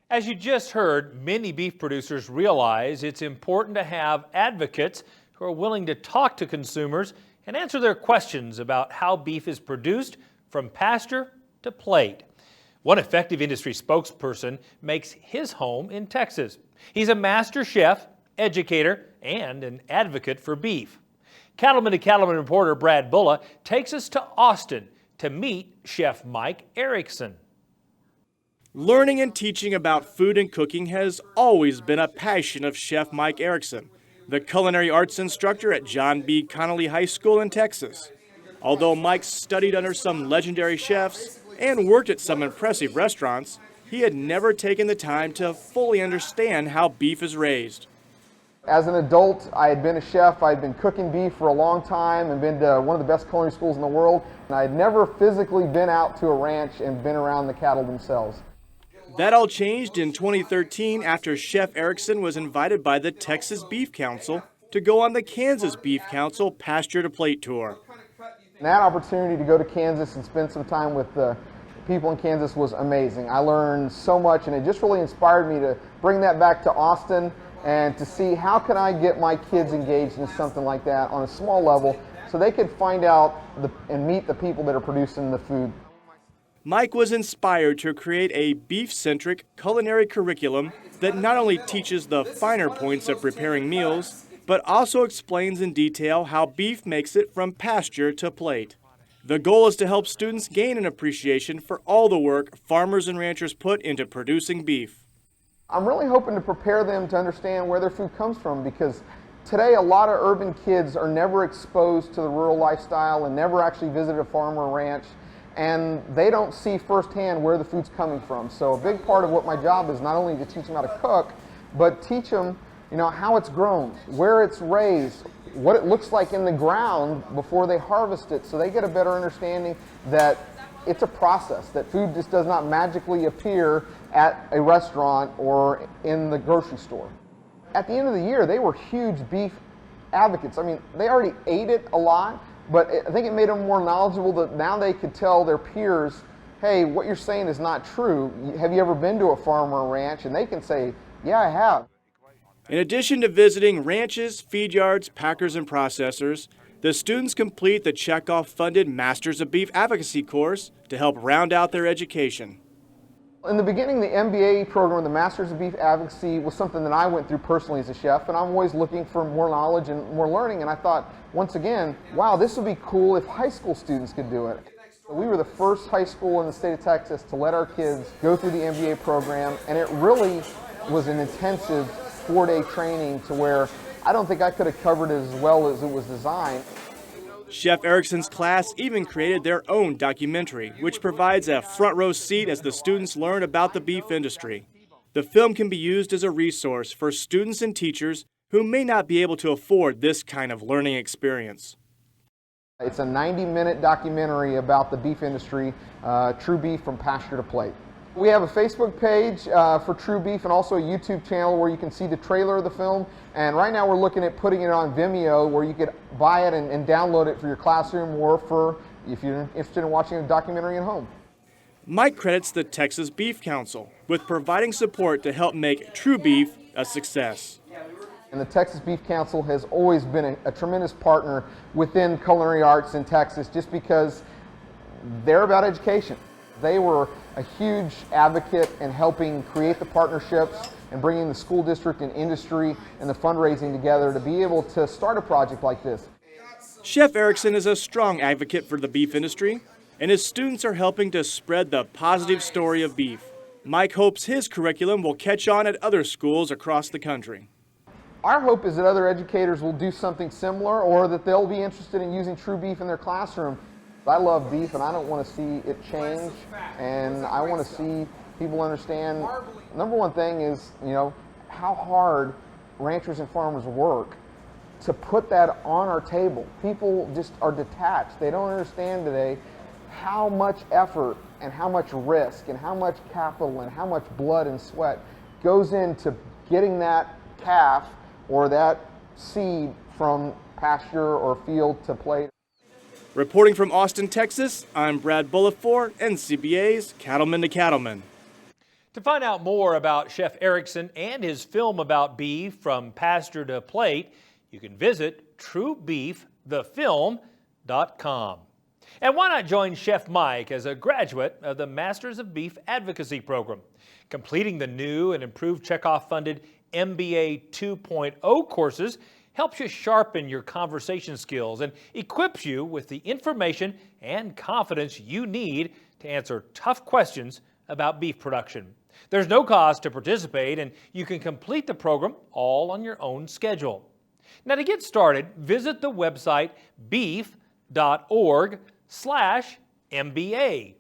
As you just heard, many beef producers realize it's important to have advocates who are willing to talk to consumers and answer their questions about how beef is produced from pasture to plate. One effective industry spokesperson makes his home in Texas. He's a master chef, educator, and an advocate for beef. Cattlemen to Cattlemen reporter Brad Bulla takes us to Austin to meet Chef Mike Erickson. Learning and teaching about food and cooking has always been a passion of Chef Mike Erickson, the culinary arts instructor at John B. Connolly High School in Texas. Although Mike studied under some legendary chefs and worked at some impressive restaurants, he had never taken the time to fully understand how beef is raised. As an adult, I had been a chef. I had been cooking beef for a long time and been to one of the best culinary schools in the world. And I had never physically been out to a ranch and been around the cattle themselves. That all changed in 2013 after Chef Erickson was invited by the Texas Beef Council to go on the Kansas Beef Council Pasture to Plate tour. And that opportunity to go to Kansas and spend some time with the people in Kansas was amazing. I learned so much, and it just really inspired me to bring that back to Austin and to see how can I get my kids engaged in something like that on a small level so they could find out and meet the people that are producing the food. Mike was inspired to create a beef-centric culinary curriculum that not only teaches the finer points of preparing meals, but also explains in detail how beef makes it from pasture to plate. The goal is to help students gain an appreciation for all the work farmers and ranchers put into producing beef. I'm really hoping to prepare them to understand where their food comes from, because today a lot of urban kids are never exposed to the rural lifestyle and never actually visit a farm or ranch, and they don't see firsthand where the food's coming from. So a big part of what my job is not only to teach them how to cook, but teach them, how it's grown, where it's raised, what it looks like in the ground before they harvest it, so they get a better understanding that it's a process, that food just does not magically appear at a restaurant or in the grocery store. At the end of the year, they were huge beef advocates. I mean, they already ate it a lot, but I think it made them more knowledgeable that now they could tell their peers, hey, what you're saying is not true. Have you ever been to a farm or a ranch? And they can say, yeah, I have. In addition to visiting ranches, feed yards, packers, and processors, the students complete the checkoff-funded Masters of Beef Advocacy course to help round out their education. In the beginning, the MBA program, the Masters of Beef Advocacy, was something that I went through personally as a chef, and I'm always looking for more knowledge and more learning, and I thought, once again, wow, this would be cool if high school students could do it. We were the first high school in the state of Texas to let our kids go through the MBA program, and it really was an intensive 4-day training to where I don't think I could have covered it as well as it was designed. Chef Erickson's class even created their own documentary, which provides a front row seat as the students learn about the beef industry. The film can be used as a resource for students and teachers who may not be able to afford this kind of learning experience. It's a 90-minute documentary about the beef industry, True Beef from Pasture to Plate. We have a Facebook page for True Beef and also a YouTube channel where you can see the trailer of the film. And right now we're looking at putting it on Vimeo where you could buy it and download it for your classroom or for if you're interested in watching a documentary at home. Mike credits the Texas Beef Council with providing support to help make True Beef a success. And the Texas Beef Council has always been a tremendous partner within culinary arts in Texas just because they're about education. They were a huge advocate in helping create the partnerships and bringing the school district and industry and the fundraising together to be able to start a project like this. Chef Erickson is a strong advocate for the beef industry, and his students are helping to spread the positive story of beef. Mike hopes his curriculum will catch on at other schools across the country. Our hope is that other educators will do something similar or that they'll be interested in using True Beef in their classroom. I love beef and I don't want to see it change, and I want to see people understand, number one thing is, how hard ranchers and farmers work to put that on our table. People just are detached. They don't understand today how much effort and how much risk and how much capital and how much blood and sweat goes into getting that calf or that seed from pasture or field to plate. Reporting from Austin, Texas, I'm Brad Bulla for NCBA's Cattlemen to Cattlemen. To find out more about Chef Erickson and his film about beef from pasture to plate, you can visit truebeefthefilm.com. And why not join Chef Mike as a graduate of the Masters of Beef Advocacy program? Completing the new and improved Checkoff-funded MBA 2.0 courses helps you sharpen your conversation skills and equips you with the information and confidence you need to answer tough questions about beef production. There's no cost to participate, and you can complete the program all on your own schedule. Now, to get started, visit the website beef.org/MBA.